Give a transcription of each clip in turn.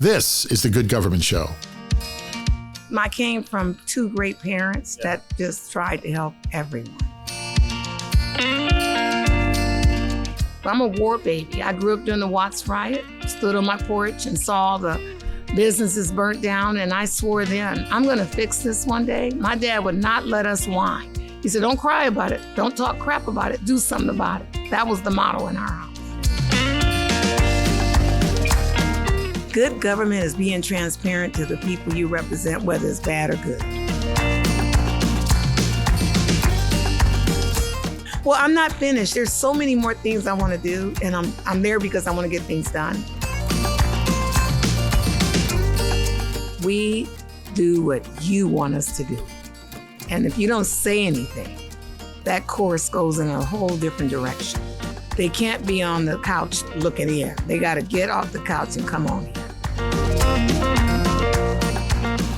This is the Good Government Show. I came from two great parents that just tried to help everyone. I'm a war baby. I grew up during the Watts riot, stood on my porch and saw the businesses burnt down, and I swore then, I'm gonna fix this one day. My dad would not let us whine. He said, don't cry about it, don't talk crap about it, do something about it. That was the motto in our house. Good government is being transparent to the people you represent, whether it's bad or good. Well, I'm not finished. There's so many more things I want to do, and I'm there because I want to get things done. We do what you want us to do. And if you don't say anything, that course goes in a whole different direction. They can't be on the couch looking in. They got to get off the couch and come on in.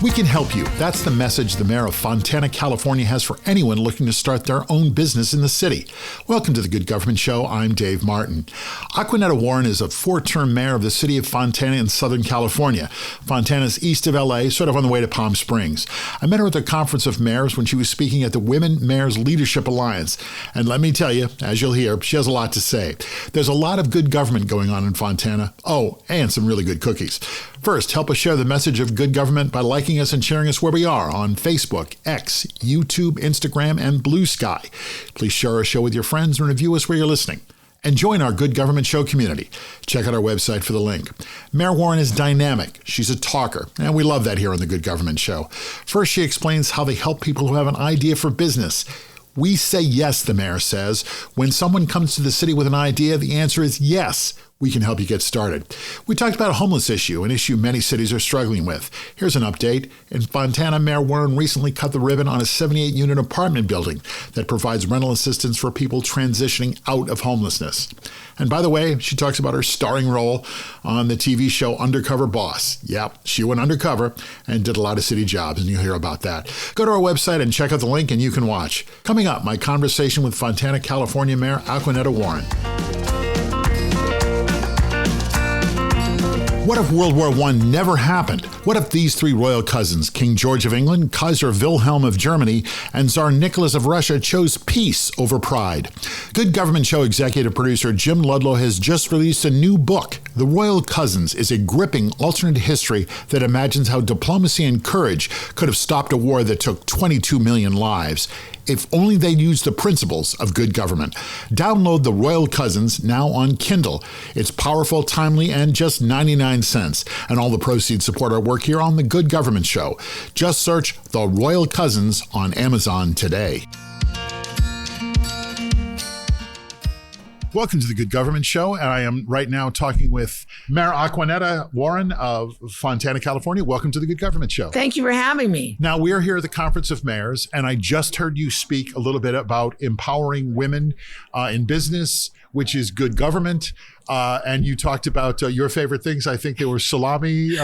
We can help you. That's the message the mayor of Fontana, California has for anyone looking to start their own business in the city. Welcome to the Good Government Show. I'm Dave Martin. Acquanetta Warren is a 4-term mayor of the city of Fontana in Southern California. Fontana's east of LA, sort of on the way to Palm Springs. I met her at the Conference of Mayors when she was speaking at the Women Mayors Leadership Alliance. And let me tell you, as you'll hear, she has a lot to say. There's a lot of good government going on in Fontana. Oh, and some really good cookies. First, help us share the message of good government by liking us and sharing us where we are on Facebook, X, YouTube, Instagram, and Blue Sky. Please share our show with your friends and review us where you're listening. And join our Good Government Show community. Check out our website for the link. Mayor Warren is dynamic. She's a talker, and we love that here on the Good Government Show. First, she explains how they help people who have an idea for business. We say yes, the mayor says. When someone comes to the city with an idea, the answer is yes. We can help you get started. We talked about a homeless issue, an issue many cities are struggling with. Here's an update. In Fontana, Mayor Warren recently cut the ribbon on a 78-unit apartment building that provides rental assistance for people transitioning out of homelessness. And by the way, she talks about her starring role on the TV show Undercover Boss. Yep, she went undercover and did a lot of city jobs, and you'll hear about that. Go to our website and check out the link, and you can watch. Coming up, my conversation with Fontana, California Mayor Acquanetta Warren. What if World War I never happened? What if these three royal cousins, King George of England, Kaiser Wilhelm of Germany, and Tsar Nicholas of Russia, chose peace over pride? Good Government Show executive producer Jim Ludlow has just released a new book. The Royal Cousins is a gripping alternate history that imagines how diplomacy and courage could have stopped a war that took 22 million lives. If only they'd used the principles of good government. Download The Royal Cousins now on Kindle. It's powerful, timely, and just 99 cents. And all the proceeds support our work here on The Good Government Show. Just search The Royal Cousins on Amazon today. Welcome to the Good Government Show, and I am right now talking with Mayor Acquanetta Warren of Fontana, California. Welcome to the Good Government Show. Thank you for having me. Now, we are here at the Conference of Mayors, and I just heard you speak a little bit about empowering women in business, which is good government. And you talked about your favorite things. I think they were salami,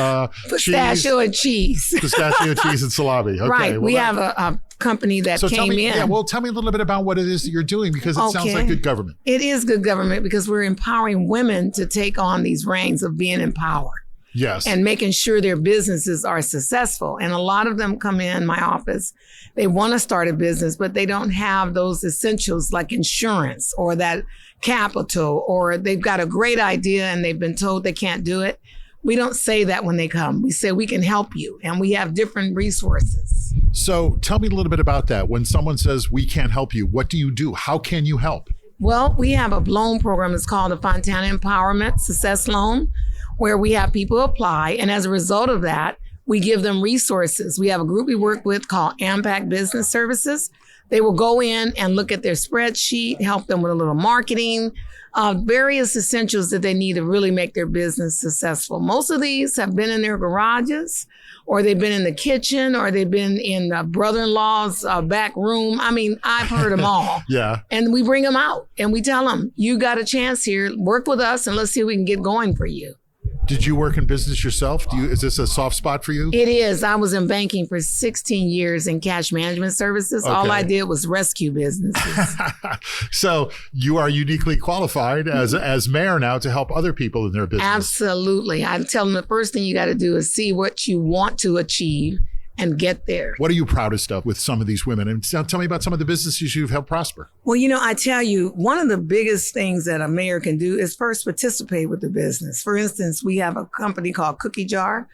pistachio and cheese. Pistachio, cheese, and salami. Okay, right. We have a company that came in. Yeah, well, tell me a little bit about what it is that you're doing, because it sounds like good government. It is good government because we're empowering women to take on these reins of being empowered. Yes. And making sure their businesses are successful. And a lot of them come in my office. They want to start a business, but they don't have those essentials like insurance or that capital, or they've got a great idea and they've been told they can't do it. We don't say that when they come. We say we can help you, and we have different resources. So tell me a little bit about that. When someone says we can't help you, what do you do? How can you help? Well, we have a loan program. It's called the Fontana Empowerment Success Loan, where we have people apply. And as a result of that, we give them resources. We have a group we work with called Impact Business Services. They will go in and look at their spreadsheet, help them with a little marketing, various essentials that they need to really make their business successful. Most of these have been in their garages, or they've been in the kitchen, or they've been in the brother-in-law's back room. I mean, I've heard them all. Yeah. And we bring them out and we tell them, you got a chance here, work with us and let's see if we can get going for you. Did you work in business yourself? Is this a soft spot for you? It is. I was in banking for 16 years in cash management services. Okay. All I did was rescue businesses. So you are uniquely qualified as mayor now to help other people in their business. Absolutely. I tell them the first thing you got to do is see what you want to achieve and get there. What are you proudest of with some of these women? And tell me about some of the businesses you've helped prosper. Well, I tell you, one of the biggest things that a mayor can do is first participate with the business. For instance, we have a company called Cookie Jar.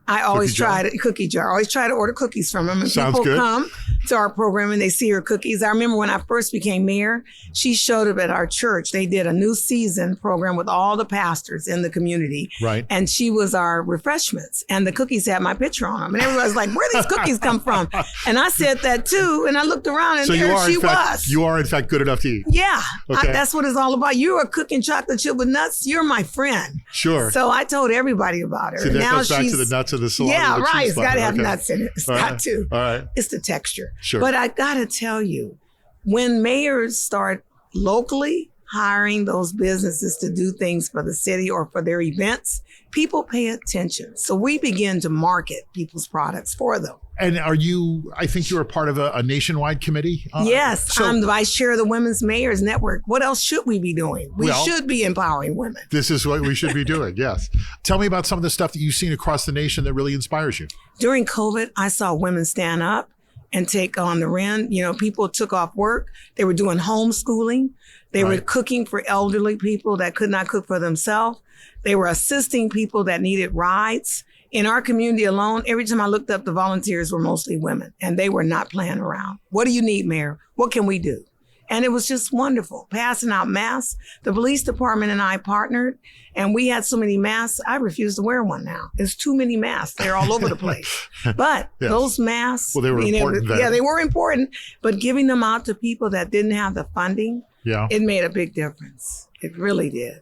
I always try to order cookies from them. And Sounds people good. come to our program and they see her cookies. I remember when I first became mayor, she showed up at our church. They did a new season program with all the pastors in the community. Right. And she was our refreshments. And the cookies had my picture on them. And everybody's like, where these cookies come from? And I said that too. And I looked around and there she was. You are in fact good enough to eat. Yeah. Okay. That's what it's all about. You are cooking chocolate chip with nuts. You're my friend. Sure. So I told everybody about her. See, that goes back to the nuts of the salami. Yeah, the right. cheese It's got to have okay. nuts in it. It's got to. All right. It's the texture. Sure. But I got to tell you, when mayors start locally hiring those businesses to do things for the city or for their events, people pay attention. So we begin to market people's products for them. And I think you're a part of a nationwide committee? Yes, I'm the vice chair of the Women's Mayors Network. What else should we be doing? We should be empowering women. This is what we should be doing, yes. Tell me about some of the stuff that you've seen across the nation that really inspires you. During COVID, I saw women stand up and take on the rent. People took off work. They were doing homeschooling. They were cooking for elderly people that could not cook for themselves. They were assisting people that needed rides. In our community alone, every time I looked up, the volunteers were mostly women, and they were not playing around. What do you need, Mayor? What can we do? And it was just wonderful. Passing out masks. The police department and I partnered, and we had so many masks, I refuse to wear one now. There's too many masks. They're all over the place. But yes. those masks, well, they were important then. Yeah, they were important. But giving them out to people that didn't have the funding, it made a big difference. It really did.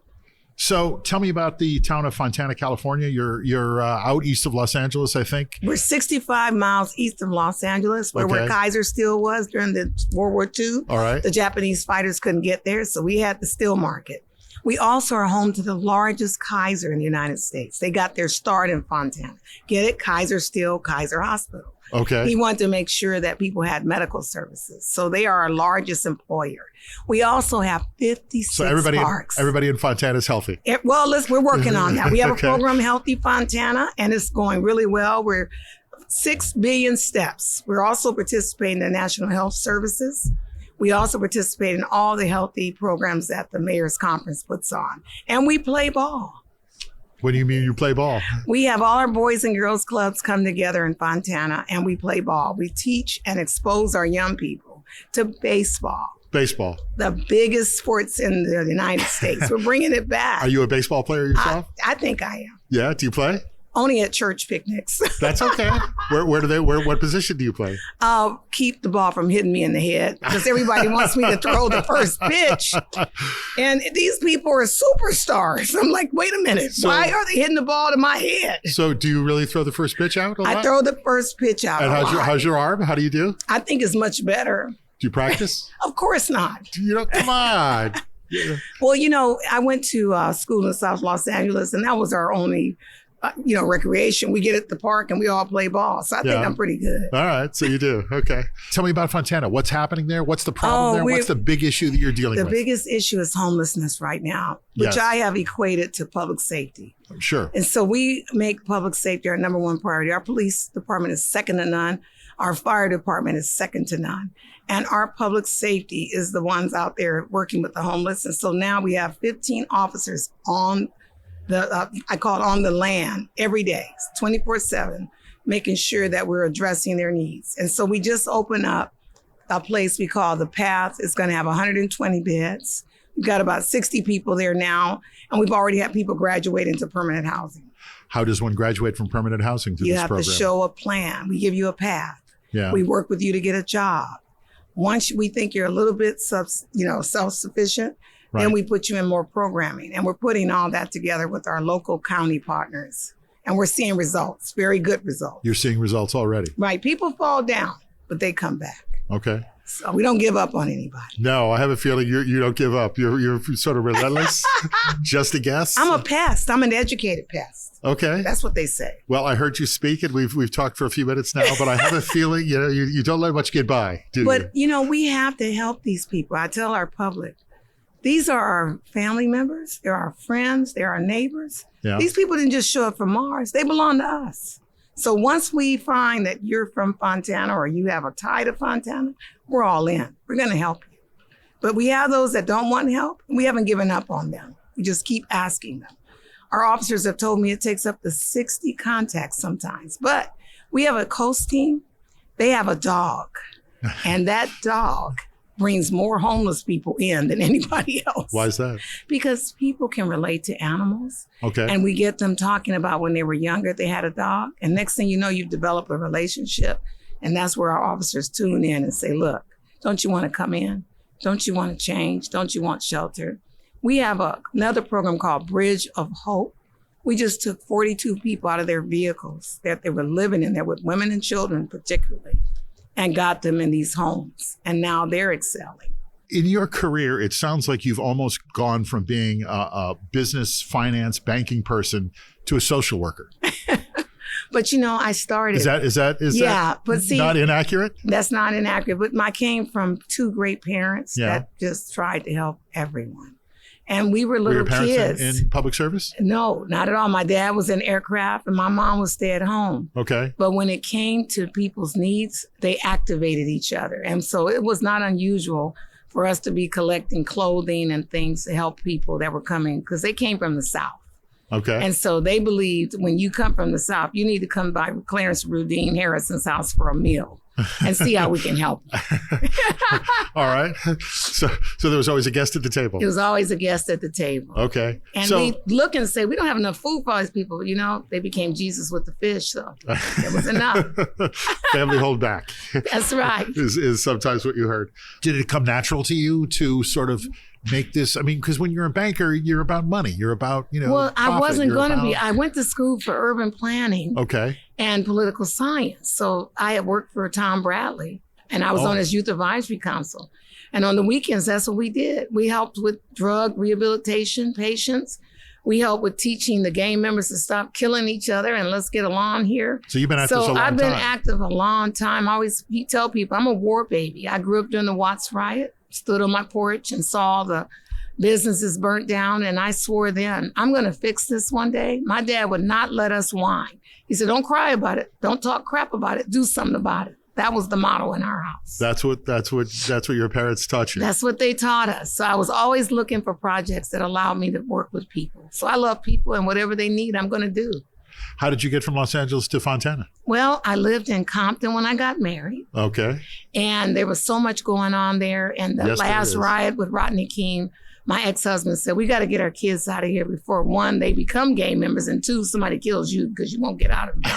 So tell me about the town of Fontana, California. You're out east of Los Angeles, I think. We're 65 miles east of Los Angeles, where Kaiser Steel was during the World War II. All right. The Japanese fighters couldn't get there, so we had the steel market. We also are home to the largest Kaiser in the United States. They got their start in Fontana. Get it? Kaiser Steel, Kaiser Hospital. Okay. He wanted to make sure that people had medical services. So they are our largest employer. We also have 56 parks. Everybody in Fontana is healthy. We're working on that. We have a program, Healthy Fontana, and it's going really well. We're 6 billion steps. We're also participating in the National Health Services. We also participate in all the healthy programs that the Mayor's Conference puts on. And we play ball. What do you mean you play ball? We have all our boys and girls clubs come together in Fontana and we play ball. We teach and expose our young people to baseball. Baseball. The biggest sports in the United States. We're bringing it back. Are you a baseball player yourself? I think I am. Yeah. Do you play? Only at church picnics. That's okay. What position do you play? Keep the ball from hitting me in the head because everybody wants me to throw the first pitch. And these people are superstars. I'm like, wait a minute. Why are they hitting the ball to my head? So do you really throw the first pitch out a lot? I throw the first pitch out. And how's your arm? How do you do? I think it's much better. Do you practice? Of course not. Come on. Yeah. Well, I went to school in South Los Angeles, and that was our only recreation. We get at the park and we all play ball. So I think I'm pretty good. All right. So you do. Okay. Tell me about Fontana. What's happening there? What's the problem there? What's the big issue that you're dealing with? The biggest issue is homelessness right now, which I have equated to public safety. Sure. And so we make public safety our number one priority. Our police department is second to none. Our fire department is second to none. And our public safety is the ones out there working with the homeless. And so now we have 15 officers on I call it on the land every day, 24/7, making sure that we're addressing their needs. And so we just opened up a place we call The Path. It's going to have 120 beds. We've got about 60 people there now, and we've already had people graduate into permanent housing. How does one graduate from permanent housing to this program? You have to show a plan. We give you a path. Yeah. We work with you to get a job. Once we think you're a little bit self-sufficient, then we put you in more programming. And we're putting all that together with our local county partners. And we're seeing results, very good results. You're seeing results already. Right. People fall down, but they come back. Okay. So we don't give up on anybody. No, I have a feeling you don't give up. You're sort of relentless. Just a guess. I'm a pest. I'm an educated pest. Okay. That's what they say. Well, I heard you speak, and we've talked for a few minutes now, but I have a feeling you don't let much get by, do you? But we have to help these people. I tell our public, these are our family members. They're our friends. They're our neighbors. Yeah. These people didn't just show up from Mars. They belong to us. So once we find that you're from Fontana or you have a tie to Fontana, we're all in. We're going to help you. But we have those that don't want help, and we haven't given up on them. We just keep asking them. Our officers have told me it takes up to 60 contacts sometimes. But we have a coast team. They have a dog. And that dog brings more homeless people in than anybody else. Why is that? Because people can relate to animals. Okay. And we get them talking about when they were younger, they had a dog. And next thing you know, you've developed a relationship. And that's where our officers tune in and say, look, don't you want to come in? Don't you want to change? Don't you want shelter? We have another program called Bridge of Hope. We just took 42 people out of their vehicles that they were living in there with women and children particularly, and got them in these homes. And now they're excelling. In your career, it sounds like you've almost gone from being a business, finance, banking person to a social worker. But I started. Is that but see, not inaccurate? That's not inaccurate. But I came from two great parents Yeah. that just tried to help everyone. And we were Were little your parents kids. in public service? No, not at all. My dad was in aircraft and my mom was stay at home. Okay. But when it came to people's needs, they activated each other. And so it was not unusual for us to be collecting clothing and things to help people that were coming because they came from the South. Okay. And so they believed when you come from the South, you need to come by Clarence Rudine Harrison's house for a meal and see how we can help you. All right. So there was always a guest at the table. It was always a guest at the table. Okay. And we look and say, we don't have enough food for all these people. They became Jesus with the fish, so it was enough. Family hold back. That's right. is sometimes what you heard. Did it come natural to you to sort of make this? I mean, because when you're a banker, you're about money. You're about, Well, I profit. wasn't You're going to about- be. I went to school for urban planning Okay. and political science. So I had worked for Tom Bradley, and I was on his youth advisory council. And on the weekends, that's what we did. We helped with drug rehabilitation patients. We helped with teaching the gang members to stop killing each other and let's get along here. So you've been at this a long time. So I've been active a long time. I always tell people I'm a war baby. I grew up during the Watts riot, stood on my porch and saw the businesses burnt down. And I swore then, I'm going to fix this one day. My dad would not let us whine. He said, don't cry about it. Don't talk crap about it. Do something about it. That was the motto in our house. That's what your parents taught you. That's what they taught us. So I was always looking for projects that allowed me to work with people. So I love people, and whatever they need, I'm going to do. How did you get from Los Angeles to Fontana? Well, I lived in Compton when I got married. Okay. And there was so much going on there. And the Yes, there last is. riot with Rodney King, my ex-husband said, we got to get our kids out of here before, one, they become gang members, and two, somebody kills you because you won't get out of them.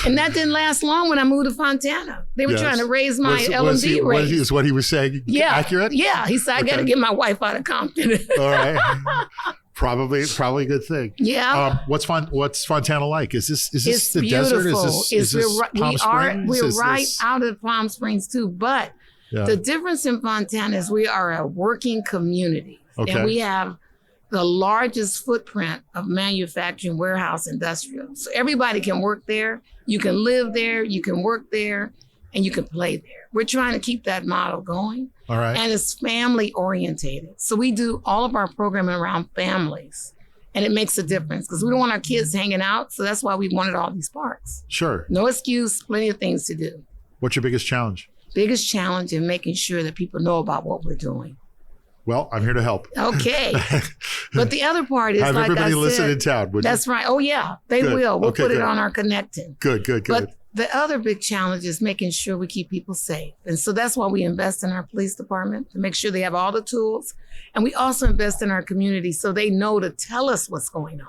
And that didn't last long when I moved to Fontana. They were Yes. trying to raise my L&D rate. Is what he was saying accurate? Yeah. He said, I got to Okay. get my wife out of Compton. All right. Probably a good thing. Yeah. What's Fontana like? Is this It's the beautiful. desert? Is this Palm Springs? We're Is right this- out of Palm Springs too, but Yeah. the difference in Fontana is we are a working community. Okay. And we have the largest footprint of manufacturing, warehouse, industrial. So everybody can work there. You can live there, you can work there, and you can play there. We're trying to keep that model going. All right. And it's family orientated. So we do all of our programming around families. And it makes a difference because we don't want our kids hanging out. So that's why we wanted all these parks. Sure. No excuse, plenty of things to do. What's your biggest challenge? Biggest challenge in making sure that people know about what we're doing. Well, I'm here to help. Okay. But the other part is, Have like everybody I listen said, in town, would you? that's right. Oh, yeah, they Good. will. We'll Okay, put it good. on our connecting. Good. But the other big challenge is making sure we keep people safe. And so that's why we invest in our police department to make sure they have all the tools. And we also invest in our community so they know to tell us what's going on.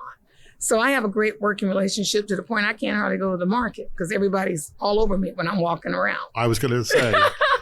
So I have a great working relationship to the point I can't hardly go to the market because everybody's all over me when I'm walking around. I was going to say,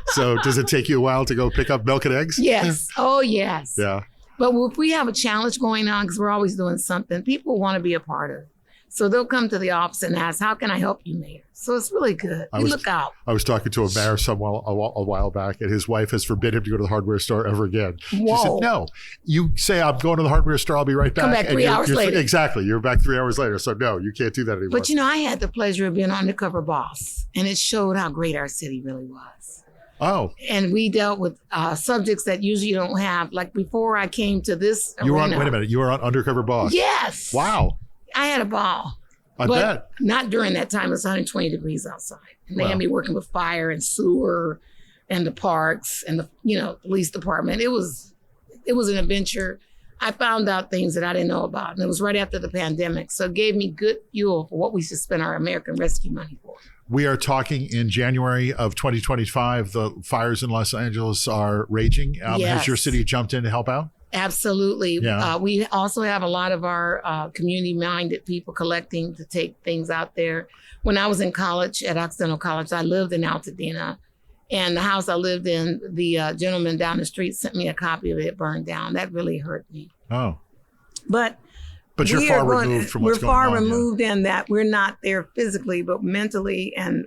so does it take you a while to go pick up milk and eggs? Yes. Oh, yes. Yeah. But if we have a challenge going on, because we're always doing something, people want to be a part of it. Yeah. So they'll come to the office and ask, how can I help you, Mayor? So it's really good. You look out. I was talking to a mayor a while back, and his wife has forbidden him to go to the hardware store ever again. Whoa. She said, no, you say, I'm going to the hardware store, I'll be right back. Come back 3 hours later. Exactly. You're back 3 hours later. So no, you can't do that anymore. But I had the pleasure of being an undercover boss, and it showed how great our city really was. Oh. And we dealt with subjects that usually you don't have. Like before I came to this arena. Wait a minute. You were on undercover boss. Yes. Wow. I had a ball. I bet. Not during that time. It was 120 degrees outside. And they had me working with fire and sewer and the parks and the police department. It was an adventure. I found out things that I didn't know about. And it was right after the pandemic. So it gave me good fuel for what we should spend our American Rescue money for. We are talking in January of 2025. The fires in Los Angeles are raging. Yes. Has your city jumped in to help out? Absolutely. Yeah. We also have a lot of our community-minded people collecting to take things out there. When I was in college at Occidental College, I lived in Altadena. And the house I lived in, the gentleman down the street sent me a copy of it burned down. That really hurt me. Oh. But you're far removed from what's going on. We're far removed in that we're not there physically, but mentally and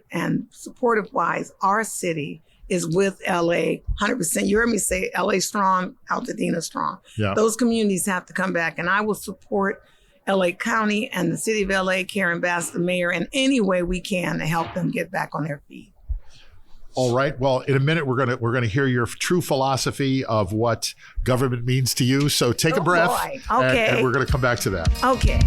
supportive-wise, our city is with LA 100%. You heard me say LA strong, Altadena strong. Yeah. Those communities have to come back, and I will support LA County and the city of LA, Karen Bass, the mayor, in any way we can to help them get back on their feet. All right. Well, in a minute, we're gonna hear your true philosophy of what government means to you. So take a breath. Boy. Okay. And we're gonna come back to that. Okay.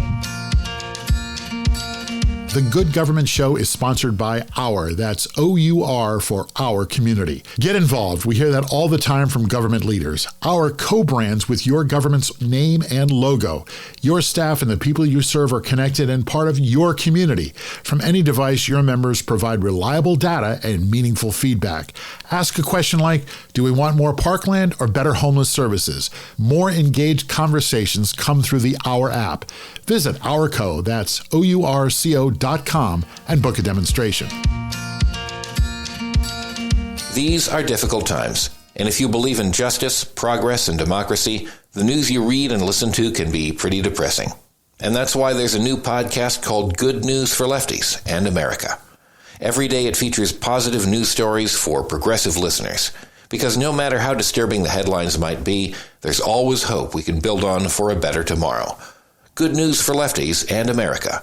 The Good Government Show is sponsored by Our. That's OUR for our community. Get involved. We hear that all the time from government leaders. Our co-brands with your government's name and logo. Your staff and the people you serve are connected and part of your community. From any device, your members provide reliable data and meaningful feedback. Ask a question like, do we want more parkland or better homeless services? More engaged conversations come through the Our app. Visit Ourco, that's OURCO.com, and book a demonstration. These are difficult times, and if you believe in justice, progress, and democracy, the news you read and listen to can be pretty depressing. And that's why there's a new podcast called Good News for Lefties and America. Every day it features positive news stories for progressive listeners, because no matter how disturbing the headlines might be, there's always hope we can build on for a better tomorrow. Good News for Lefties and America.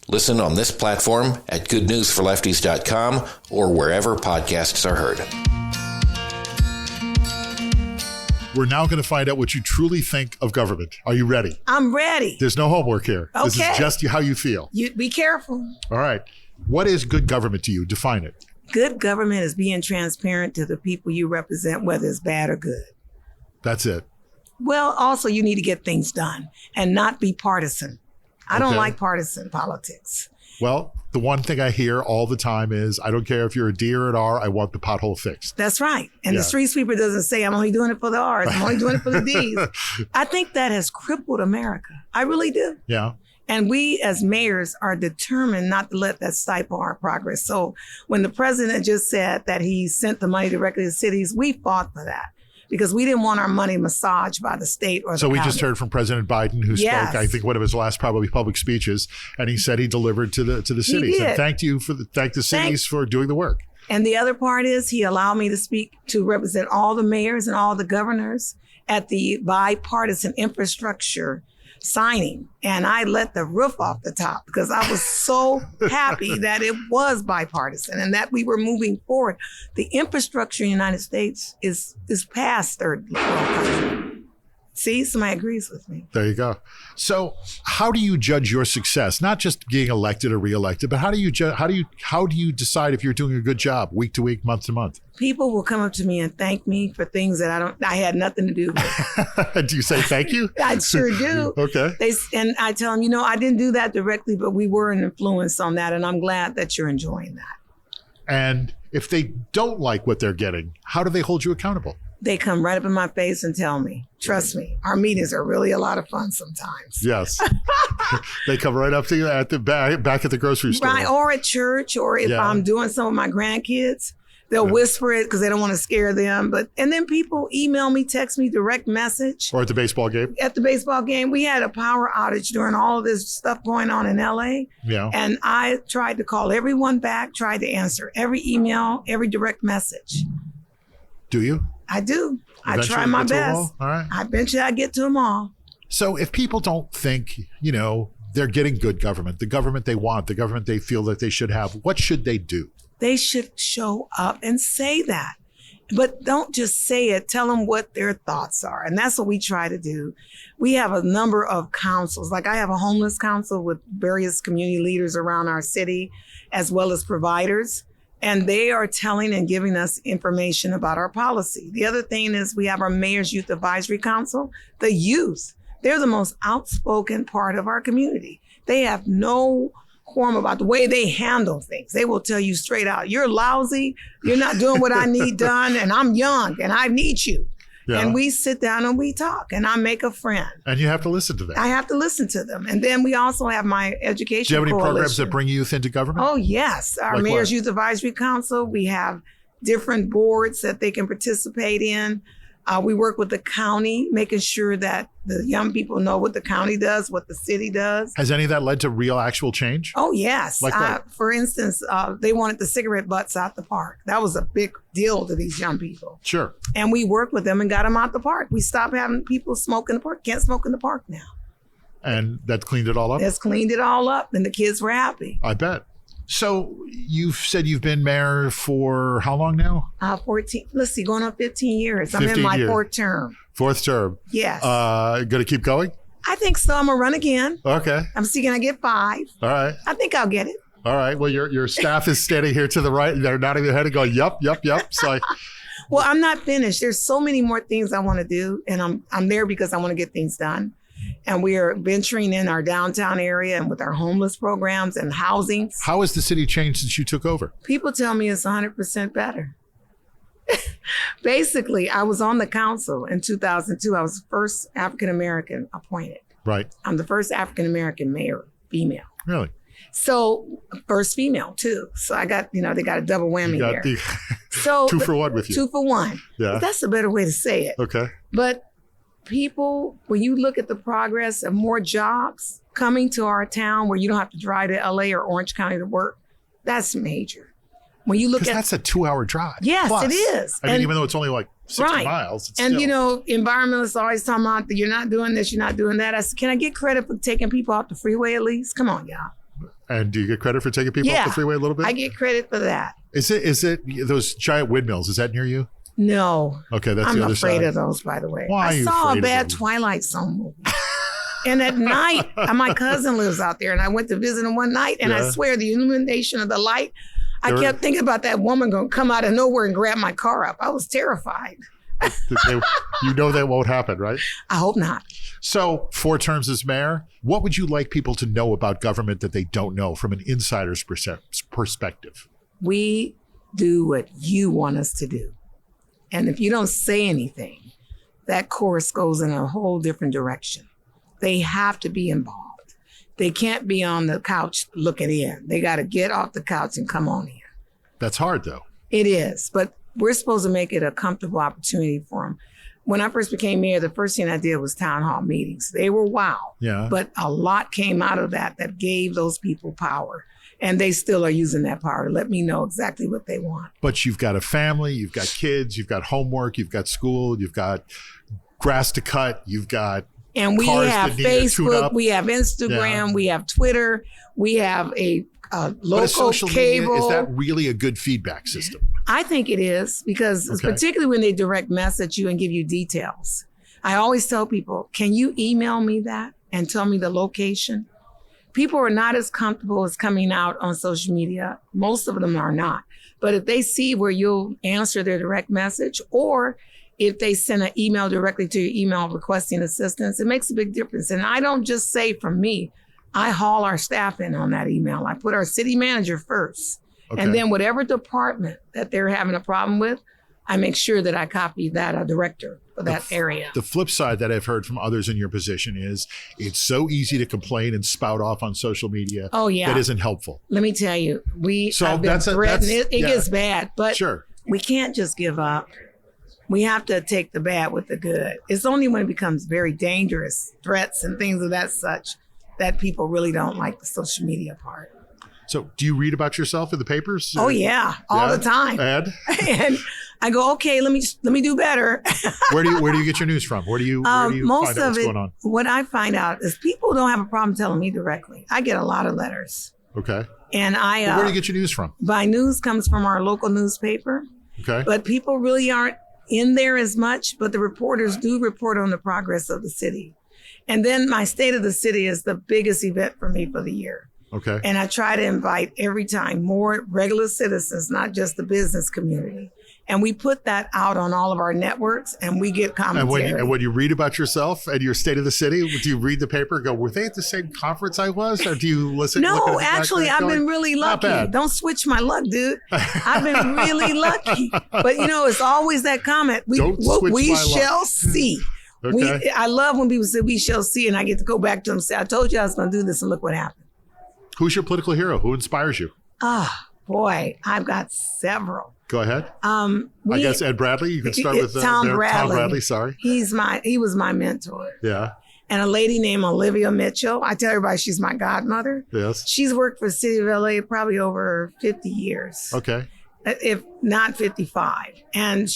Listen on this platform at goodnewsforlefties.com or wherever podcasts are heard. We're now going to find out what you truly think of government. Are you ready? I'm ready. There's no homework here. Okay. This is just how you feel. You be careful. All right. What is good government to you? Define it. Good government is being transparent to the people you represent, whether it's bad or good. That's it. Well, also, you need to get things done and not be partisan. I don't Okay. like partisan politics. Well, the one thing I hear all the time is, I don't care if you're a D or an R, I want the pothole fixed. That's right. And Yeah. the street sweeper doesn't say, I'm only doing it for the R's. I'm only doing it for the D's. I think that has crippled America. I really do. Yeah. And we as mayors are determined not to let that stifle our progress. So when the president just said that he sent the money directly to cities, we fought for that because we didn't want our money massaged by the state or the So we county. just heard from President Biden, who Yes. spoke, I think, one of his last probably public speeches, and he said he delivered to the cities. did. And thank the cities for doing the work. And the other part is he allowed me to speak to represent all the mayors and all the governors at the bipartisan infrastructure signing. And I let the roof off the top because I was so happy that it was bipartisan and that we were moving forward. The infrastructure in the United States is past third world country. See, somebody agrees with me. There you go. So how do you judge your success? Not just being elected or reelected, but how do you decide if you're doing a good job week to week, month to month? People will come up to me and thank me for things that I had nothing to do with. Do you say thank you? I sure do. Okay. And I tell them, I didn't do that directly, but we were an influence on that. And I'm glad that you're enjoying that. And if they don't like what they're getting, how do they hold you accountable? They come right up in my face and tell me, trust me, our meetings are really a lot of fun sometimes. Yes. They come right up to you at the back at the grocery store. Right, or at church, or if Yeah. I'm doing some with my grandkids, They'll whisper it because they don't want to scare them. And then people email me, text me, direct message. Or at the baseball game? At the baseball game. We had a power outage during all of this stuff going on in LA. Yeah. And I tried to call everyone back, tried to answer every email, every direct message. Do you? I do. Eventually I try my get to them best. all? All right. I bet you I get to them all. So if people don't think, they're getting good government, the government they want, the government they feel that they should have, what should they do? They should show up and say that. But don't just say it. Tell them what their thoughts are. And that's what we try to do. We have a number of councils. Like I have a homeless council with various community leaders around our city, as well as providers. And they are telling and giving us information about our policy. The other thing is we have our Mayor's Youth Advisory Council. The youth, they're the most outspoken part of our community. They have no qualm about the way they handle things. They will tell you straight out, you're lousy, you're not doing what I need done, and I'm young and I need you. Yeah. And we sit down and we talk and I make a friend. And you have to listen to them. I have to listen to them. And then we also have my education Do you have any coalition. programs that bring youth into government? Oh, yes. Our like Mayor's what? Youth Advisory Council. We have different boards that they can participate in. We work with the county, making sure that the young people know what the county does, what the city does. Has any of that led to real actual change? Oh, yes. Like what? For instance, they wanted the cigarette butts out the park. That was a big deal to these young people. Sure. And we worked with them and got them out the park. We stopped having people smoke in the park. Can't smoke in the park now. And that cleaned it all up? That's cleaned it all up, and the kids were happy. I bet. So you've said you've been mayor for how long now? 14. Let's see, going on 15 years. I'm 15 in my years. fourth term. Fourth term. Yes. Going to keep going? I think so. I'm going to run again. Okay. I'm still going to get 5. All right. I think I'll get it. All right. Well, your staff is standing here to the right. They're nodding their head and going, yep. So Well, I'm not finished. There's so many more things I want to do, and I'm there because I want to get things done. And we are venturing in our downtown area and with our homeless programs and housing. How has the city changed since you took over? People tell me it's 100% better. Basically, I was on the council in 2002. I was the first African-American appointed. Right. I'm the first African-American mayor, female. Really? So first female too. So I got, they got a double whammy there. So 2 for 1 with you. 2 for 1. Yeah. But that's a better way to say it. Okay. But people, when you look at the progress of more jobs coming to our town where you don't have to drive to LA or Orange County to work, that's major. When you look at that's a 2-hour drive. Yes, plus. it is. I mean, even though it's only like 60 miles. It's and still... environmentalists always talking about that you're not doing this, you're not doing that. I said, can I get credit for taking people off the freeway at least? Come on, y'all. And do you get credit for taking people off the freeway a little bit? I get credit for that. Is it those giant windmills? Is that near you? No. Okay, that's I'm the other side. afraid of those, by the way. Why are you I saw afraid a bad of those? Twilight Zone movie. And at night, my cousin lives out there, and I went to visit him one night, and I swear the illumination of the light, I kept thinking about that woman going to come out of nowhere and grab my car up. I was terrified. That won't happen, right? I hope not. So 4 terms as mayor, what would you like people to know about government that they don't know from an insider's perspective? We do what you want us to do. And if you don't say anything, that course goes in a whole different direction. They have to be involved. They can't be on the couch looking in. They got to get off the couch and come on in. That's hard, though. It is, but we're supposed to make it a comfortable opportunity for them. When I first became mayor, the first thing I did was town hall meetings. They were wow. Yeah. But a lot came out of that gave those people power. And they still are using that power to let me know exactly what they want. But you've got a family, you've got kids, you've got homework, you've got school, you've got grass to cut, you've got and we cars have that need a tune-up. Facebook, we have Instagram, we have Twitter, we have a local cable. Media, is that really a good feedback system? I think it is because particularly when they direct message you and give you details. I always tell people, can you email me that and tell me the location? People are not as comfortable as coming out on social media. Most of them are not. But if they see where you'll answer their direct message, or if they send an email directly to your email requesting assistance, it makes a big difference. And I don't just say from me, I haul our staff in on that email. I put our city manager first. Okay. And then whatever department that they're having a problem with, I make sure that I copy that director for that area. The flip side that I've heard from others in your position is it's so easy to complain and spout off on social media. Oh, yeah. That isn't helpful. Let me tell you, I've been threatened. It gets bad, but sure. we can't just give up. We have to take the bad with the good. It's only when it becomes very dangerous, threats and things of that such, that people really don't like the social media part. So do you read about yourself in the papers? Oh yeah, all the time. And I go, okay, let me do better. Where do you get your news from? Where do you most find out of what's it, going on? what I find out is people don't have a problem telling me directly. I get a lot of letters. Okay. And where do you get your news from? My news comes from our local newspaper. Okay. But people really aren't in there as much, but the reporters do report on the progress of the city. And then my State of the City is the biggest event for me for the year. Okay. And I try to invite every time more regular citizens, not just the business community. And we put that out on all of our networks, and we get commentary. And when you read about yourself and your State of the City, do you read the paper and go, were they at the same conference I was? Or do you listen? No, actually, I've been really lucky. Don't switch my luck, dude. I've been really lucky. But, it's always that comment. We shall see. Okay. I love when people say we shall see, and I get to go back to them and say, I told you I was going to do this, and look what happened. Who's your political hero? Who inspires you? Boy, I've got several. Go ahead. I guess Ed Bradley. You can start with Tom Bradley. Tom Bradley. Sorry. He was my mentor. Yeah. And a lady named Olivia Mitchell. I tell everybody she's my godmother. Yes. She's worked for the city of LA probably over 50 years. Okay. If not 55. And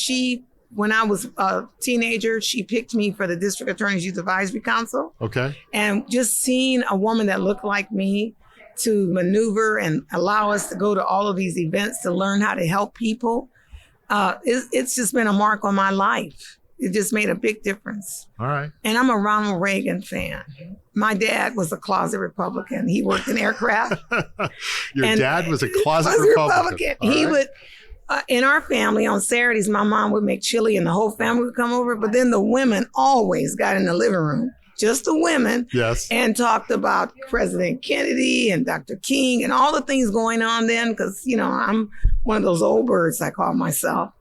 when I was a teenager, she picked me for the District Attorney's Youth Advisory Council. Okay. And just seeing a woman that looked like me to maneuver and allow us to go to all of these events to learn how to help people, it's just been a mark on my life. It just made a big difference. All right. And I'm a Ronald Reagan fan. My dad was a closet Republican. He worked in aircraft. Your dad was a closet Republican. He would, in our family on Saturdays, my mom would make chili and the whole family would come over. But then the women always got in the living room, just the women, yes, and talked about President Kennedy and Dr. King and all the things going on then. Because, I'm one of those old birds, I call myself.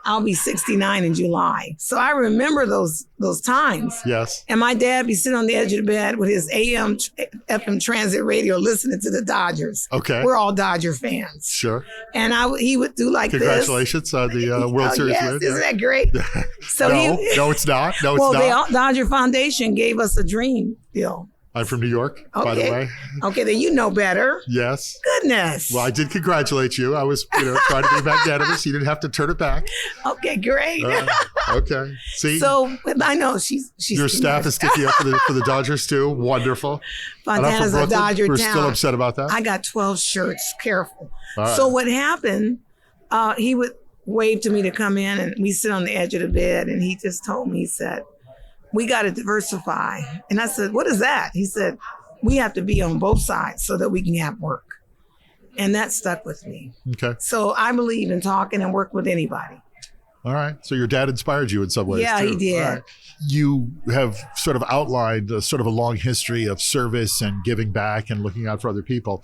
I'll be 69 in July. So I remember those times. Yes. And my dad be sitting on the edge of the bed with his AM, FM transit radio listening to the Dodgers. Okay. We're all Dodger fans. Sure. And he would do like Congratulations on the World Series win. Isn't that great? So no, it's not. No, it's not. Well, the Dodger Foundation gave us a dream deal. I'm from New York, by the way. Okay, then you know better. Yes. Goodness. Well, I did congratulate you. I was, trying to be magnanimous. You didn't have to turn it back. Okay, great. Okay. See? So I know she's your staff is sticking up for the Dodgers too. Wonderful. Fontana's a Dodger town. We're still upset about that. I got 12 shirts. Careful. Right. So what happened? He would wave to me to come in, and we sit on the edge of the bed, and he just told me, he said, we got to diversify. And I said, what is that? He said, we have to be on both sides so that we can have work. And that stuck with me. Okay. So I believe in talking and work with anybody. All right. So your dad inspired you in some ways, yeah, too. He did. Right. You have sort of outlined sort of a long history of service and giving back and looking out for other people.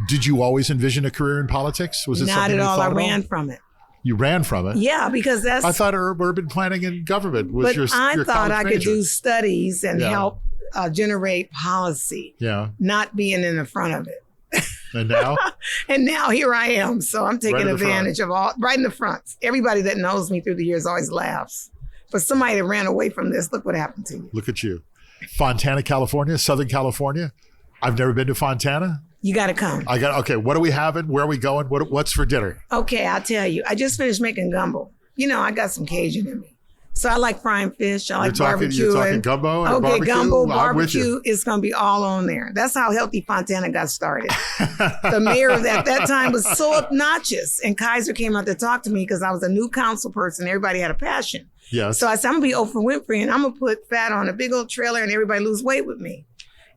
Did you always envision a career in politics? Was it not at all? I ran from it. You ran from it? Yeah, because I thought urban planning and government was your I thought I could do studies and help generate policy. Yeah. Not being in the front of it. And now? And now here I am. So I'm taking advantage of right in the front. Everybody that knows me through the years always laughs. But somebody that ran away from this, look what happened to you. Look at you. Fontana, California, Southern California. I've never been to Fontana. You got to come. Okay, what are we having? Where are we going? What's for dinner? Okay, I'll tell you. I just finished making gumbo. I got some Cajun in me. So I like frying fish. I like barbecue. You're talking gumbo and barbecue? Gumbo, barbecue is going to be all on there. That's how Healthy Fontana got started. The mayor at that time was so obnoxious. And Kaiser came out to talk to me because I was a new council person. Everybody had a passion. Yes. So I said, I'm going to be Oprah Winfrey, and I'm going to put fat on a big old trailer and everybody lose weight with me.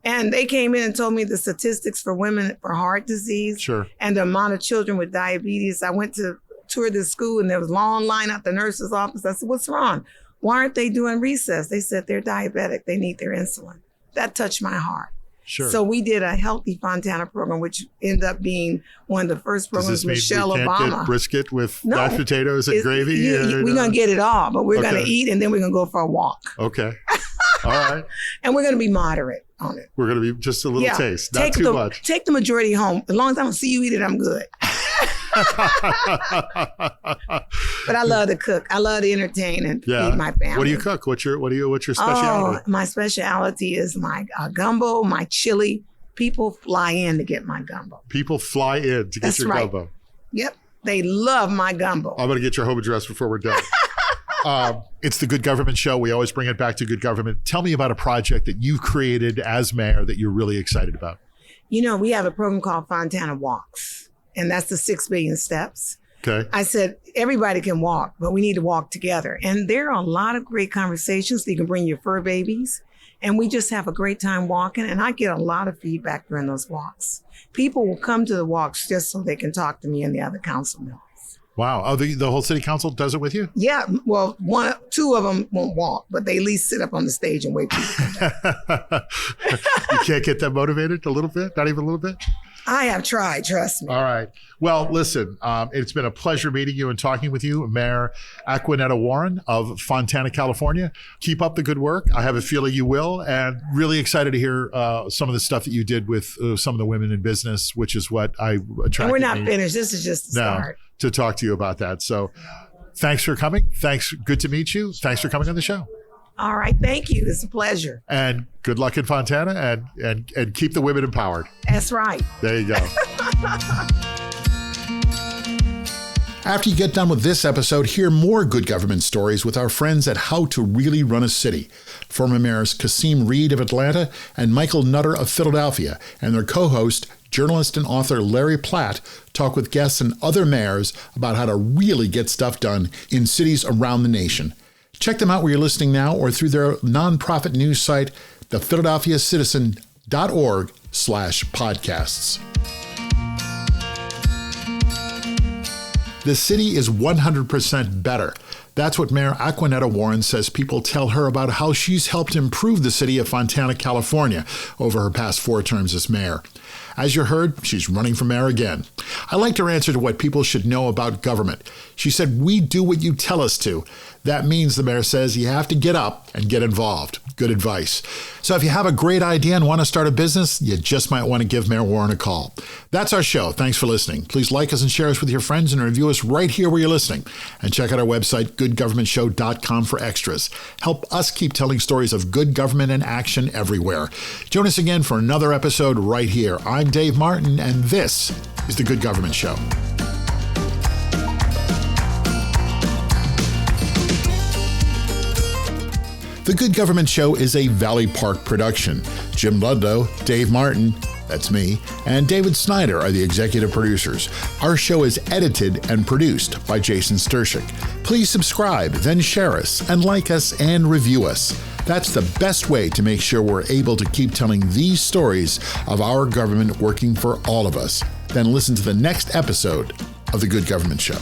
And they came in and told me the statistics for women for heart disease. Sure. And the amount of children with diabetes. I went to tour the school, and there was a long line out the nurse's office. I said, what's wrong? Why aren't they doing recess? They said they're diabetic. They need their insulin. That touched my heart. Sure. So we did a Healthy Fontana program, which ended up being one of the first programs with Michelle Obama. Does this mean we can't get brisket with mashed potatoes and gravy? We're going to get it all, but we're going to eat, and then we're going to go for a walk. Okay. All right. And we're going to be moderate on it. We're going to be just a little taste, not too much. Take the majority home. As long as I don't see you eat it, I'm good. But I love to cook. I love to entertain and feed my family. What do you cook? What's your specialty? Oh, my specialty is my gumbo, my chili. People fly in to get my gumbo. People fly in to get your gumbo. Yep. They love my gumbo. I'm going to get your home address before we're done. It's the Good Government Show. We always bring it back to good government. Tell me about a project that you created as mayor that you're really excited about. You know, we have a program called Fontana Walks, and that's the 6 billion steps. Okay. I said, everybody can walk, but we need to walk together. And there are a lot of great conversations. You can bring your fur babies, and we just have a great time walking. And I get a lot of feedback during those walks. People will come to the walks just so they can talk to me and the other council members. Wow. Oh, the whole city council does it with you? Yeah. Well, 2 of them won't walk, but they at least sit up on the stage and wait for you to come back. You can't get them motivated a little bit? Not even a little bit? I have tried, trust me. All right. Well, listen, it's been a pleasure meeting you and talking with you, Mayor Acquanetta Warren of Fontana, California. Keep up the good work. I have a feeling you will, and really excited to hear some of the stuff that you did with some of the women in business, which is what I attracted. And we're not finished. This is just the start. To talk to you about that. So thanks for coming. Thanks. Good to meet you. Thanks for coming on the show. All right. Thank you. It's a pleasure. And good luck in Fontana and keep the women empowered. That's right. There you go. After you get done with this episode, hear more good government stories with our friends at How to Really Run a City. Former mayors Kasim Reed of Atlanta and Michael Nutter of Philadelphia and their co-host, journalist and author Larry Platt, talk with guests and other mayors about how to really get stuff done in cities around the nation. Check them out where you're listening now or through their nonprofit news site, thephiladelphiacitizen.org/podcasts. The city is 100% better. That's what Mayor Acquanetta Warren says people tell her about how she's helped improve the city of Fontana, California over her past 4 terms as mayor. As you heard, she's running for mayor again. I liked her answer to what people should know about government. She said, "We do what you tell us to." That means, the mayor says, you have to get up and get involved. Good advice. So if you have a great idea and want to start a business, you just might want to give Mayor Warren a call. That's our show. Thanks for listening. Please like us and share us with your friends and review us right here where you're listening. And check out our website, goodgovernmentshow.com, for extras. Help us keep telling stories of good government in action everywhere. Join us again for another episode right here. I'm Dave Martin, and this is The Good Government Show. The Good Government Show is a Valley Park production. Jim Ludlow, Dave Martin, that's me, and David Snyder are the executive producers. Our show is edited and produced by Jason Stershic. Please subscribe, then share us, and like us and review us. That's the best way to make sure we're able to keep telling these stories of our government working for all of us. Then listen to the next episode of The Good Government Show.